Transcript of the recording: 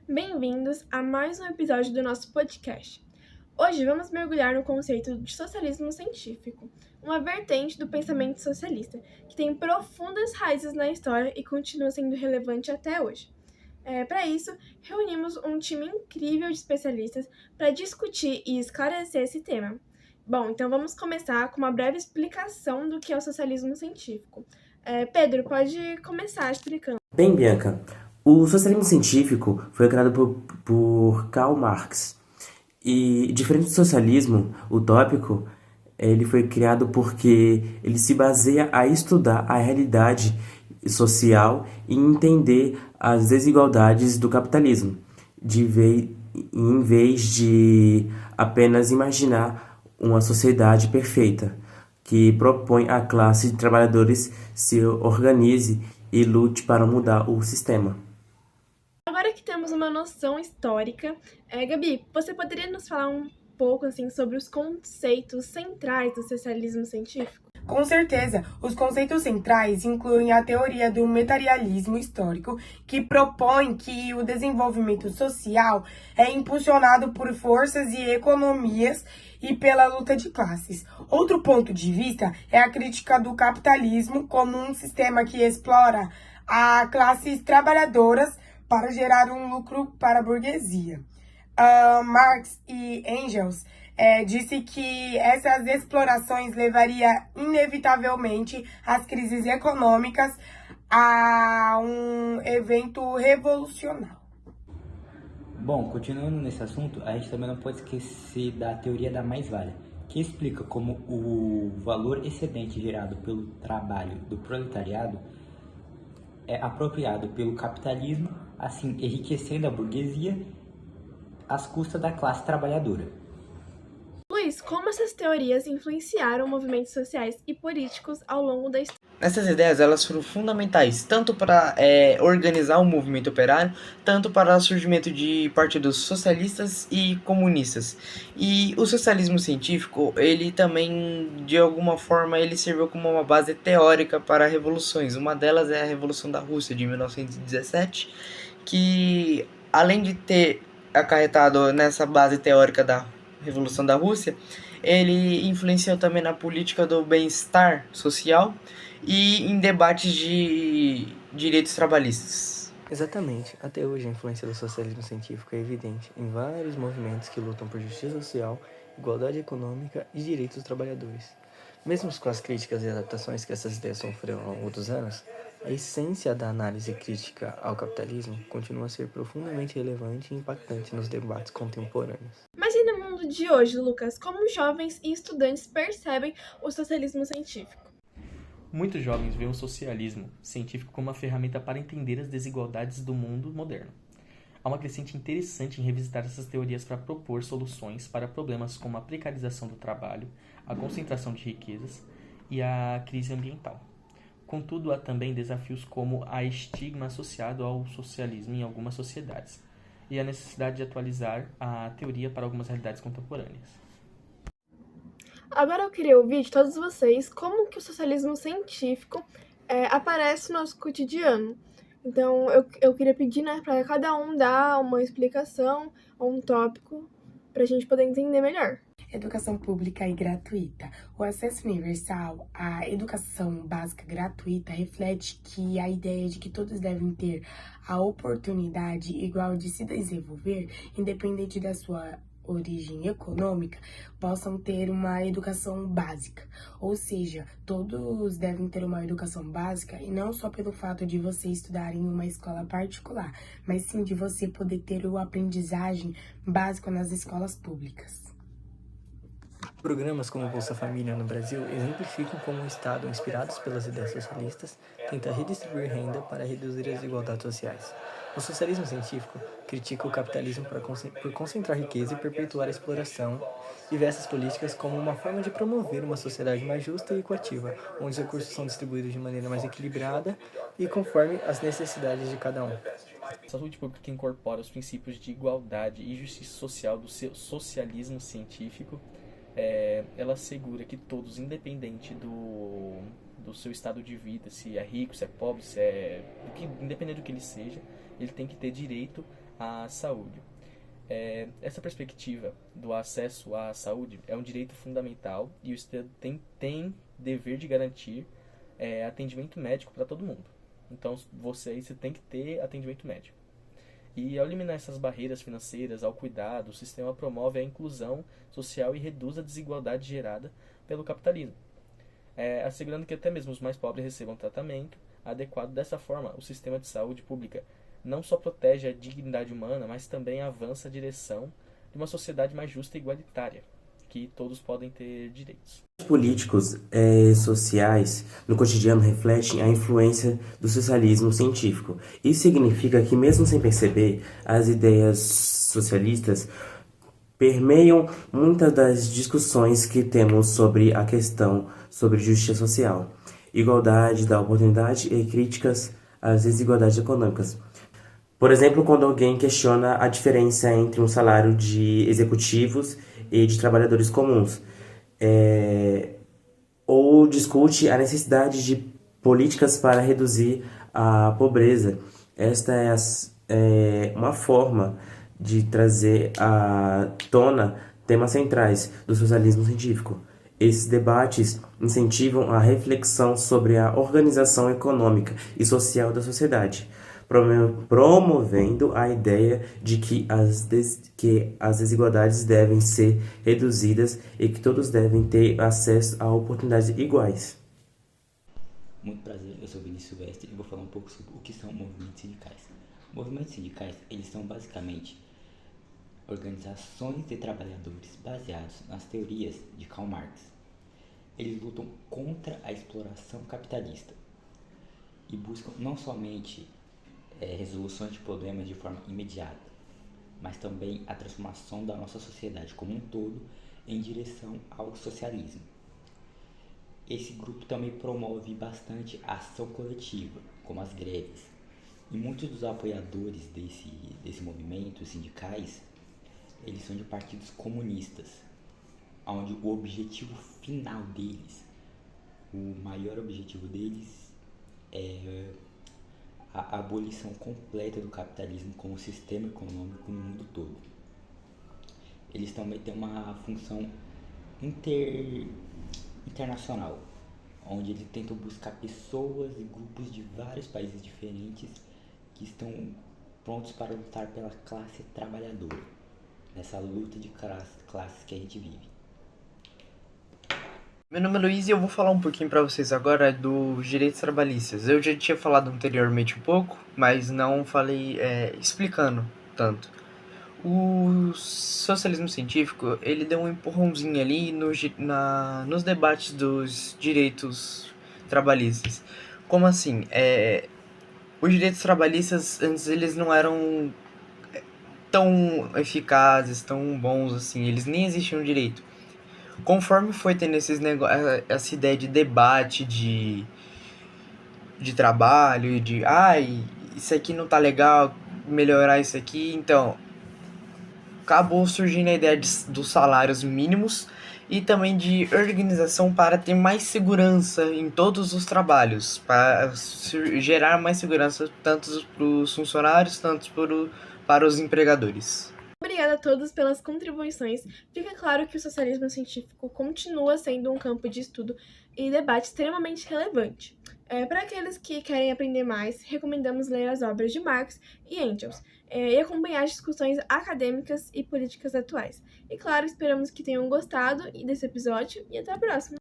Bem-vindos a mais um episódio do nosso podcast. Hoje vamos mergulhar no conceito de socialismo científico, uma vertente do pensamento socialista que tem profundas raízes na história e continua sendo relevante até hoje. Para isso, reunimos um time incrível de especialistas para discutir e esclarecer esse tema. Bom, então vamos começar com uma breve explicação do que é o socialismo científico. Pedro, pode começar explicando. Bem, Bianca, o socialismo científico foi criado por Karl Marx. E, diferente do socialismo utópico, ele foi criado porque ele se baseia a estudar a realidade social e entender as desigualdades do capitalismo, em vez de apenas imaginar uma sociedade perfeita, que propõe à classe de trabalhadores se organize e lute para mudar o sistema. Agora que temos uma noção histórica, Gabi, você poderia nos falar um pouco assim sobre os conceitos centrais do socialismo científico? Com certeza, os conceitos centrais incluem a teoria do materialismo histórico, que propõe que o desenvolvimento social é impulsionado por forças e economias e pela luta de classes. Outro ponto de vista é a crítica do capitalismo como um sistema que explora as classes trabalhadoras para gerar um lucro para a burguesia. Marx e Engels disse que essas explorações levaria inevitavelmente às crises econômicas, a um evento revolucionário. Bom, continuando nesse assunto, a gente também não pode esquecer da teoria da mais-valia, que explica como o valor excedente gerado pelo trabalho do proletariado é apropriado pelo capitalismo, assim enriquecendo a burguesia às custas da classe trabalhadora. Luiz, como essas teorias influenciaram movimentos sociais e políticos ao longo da história? Essas ideias elas foram fundamentais tanto para organizar o movimento operário, tanto para o surgimento de partidos socialistas e comunistas. E o socialismo científico, ele também, de alguma forma, ele serviu como uma base teórica para revoluções. Uma delas é a Revolução da Rússia, de 1917, que, além de ter acarretado nessa base teórica da Revolução da Rússia, ele influenciou também na política do bem-estar social e em debates de direitos trabalhistas. Exatamente. Até hoje a influência do socialismo científico é evidente em vários movimentos que lutam por justiça social, igualdade econômica e direitos dos trabalhadores. Mesmo com as críticas e adaptações que essas ideias sofreram ao longo dos anos, a essência da análise crítica ao capitalismo continua a ser profundamente relevante e impactante nos debates contemporâneos. Mas e no mundo de hoje, Lucas, como jovens e estudantes percebem o socialismo científico? Muitos jovens veem o socialismo científico como uma ferramenta para entender as desigualdades do mundo moderno. Há uma crescente interessante em revisitar essas teorias para propor soluções para problemas como a precarização do trabalho, a concentração de riquezas e a crise ambiental. Contudo, há também desafios como a estigma associado ao socialismo em algumas sociedades e a necessidade de atualizar a teoria para algumas realidades contemporâneas. Agora eu queria ouvir de todos vocês como que o socialismo científico aparece no nosso cotidiano. Então, eu queria pedir, né, para cada um dar uma explicação ou um tópico para a gente poder entender melhor. Educação pública e gratuita. O acesso universal à educação básica gratuita reflete que a ideia de que todos devem ter a oportunidade igual de se desenvolver, independente da sua origem econômica, possam ter uma educação básica. Ou seja, todos devem ter uma educação básica e não só pelo fato de você estudar em uma escola particular, mas sim de você poder ter a aprendizagem básica nas escolas públicas. Programas como o Bolsa Família no Brasil exemplificam como o Estado, inspirados pelas ideias socialistas, tenta redistribuir renda para reduzir as desigualdades sociais. O socialismo científico critica o capitalismo por concentrar riqueza e perpetuar a exploração e vê essas políticas como uma forma de promover uma sociedade mais justa e equitativa, onde os recursos são distribuídos de maneira mais equilibrada e conforme as necessidades de cada um. A saúde pública que incorpora os princípios de igualdade e justiça social do seu socialismo científico, ela assegura que todos, independente do seu estado de vida, se é rico, se é pobre, independente do que ele seja, ele tem que ter direito à saúde. Essa perspectiva do acesso à saúde é um direito fundamental e o Estado tem dever de garantir atendimento médico para todo mundo. Então, você tem que ter atendimento médico. E ao eliminar essas barreiras financeiras ao cuidado, o sistema promove a inclusão social e reduz a desigualdade gerada pelo capitalismo, assegurando que até mesmo os mais pobres recebam tratamento adequado. Dessa forma, o sistema de saúde pública não só protege a dignidade humana, mas também avança a direção de uma sociedade mais justa e igualitária, que todos podem ter direitos. Os políticos sociais no cotidiano refletem a influência do socialismo científico. Isso significa que, mesmo sem perceber, as ideias socialistas permeiam muitas das discussões que temos sobre a questão sobre justiça social, igualdade da oportunidade e críticas às desigualdades econômicas. Por exemplo, quando alguém questiona a diferença entre um salário de executivos e de trabalhadores comuns, ou discute a necessidade de políticas para reduzir a pobreza. Esta é uma forma de trazer à tona temas centrais do socialismo científico. Esses debates incentivam a reflexão sobre a organização econômica e social da sociedade, promovendo a ideia de que as desigualdades devem ser reduzidas e que todos devem ter acesso a oportunidades iguais. Muito prazer, eu sou Vinícius Silvestre e vou falar um pouco sobre o que são movimentos sindicais. Movimentos sindicais, eles são basicamente organizações de trabalhadores baseados nas teorias de Karl Marx. Eles lutam contra a exploração capitalista e buscam não somente resoluções de problemas de forma imediata, mas também a transformação da nossa sociedade como um todo em direção ao socialismo. Esse grupo também promove bastante a ação coletiva, como as greves, e muitos dos apoiadores desse movimento sindicais, eles são de partidos comunistas, onde o objetivo final deles, o maior objetivo deles é a abolição completa do capitalismo como sistema econômico no mundo todo. Eles também têm uma função internacional, onde eles tentam buscar pessoas e grupos de vários países diferentes que estão prontos para lutar pela classe trabalhadora, nessa luta de classes que a gente vive. Meu nome é Luiz e eu vou falar um pouquinho para vocês agora dos direitos trabalhistas. Eu já tinha falado anteriormente um pouco, mas não falei explicando tanto. O socialismo científico, ele deu um empurrãozinho ali nos debates dos direitos trabalhistas. Como assim? Os direitos trabalhistas, antes, eles não eram tão eficazes, tão bons assim, eles nem existiam direito. Conforme foi tendo essa ideia de debate, de trabalho, de isso aqui não tá legal, melhorar isso aqui, então acabou surgindo a ideia dos salários mínimos e também de organização para ter mais segurança em todos os trabalhos, para gerar mais segurança tanto para os funcionários, tanto para os empregadores. Obrigada a todos pelas contribuições. Fica claro que o socialismo científico continua sendo um campo de estudo e debate extremamente relevante. Para aqueles que querem aprender mais, recomendamos ler as obras de Marx e Engels e acompanhar as discussões acadêmicas e políticas atuais. E claro, esperamos que tenham gostado desse episódio e até a próxima!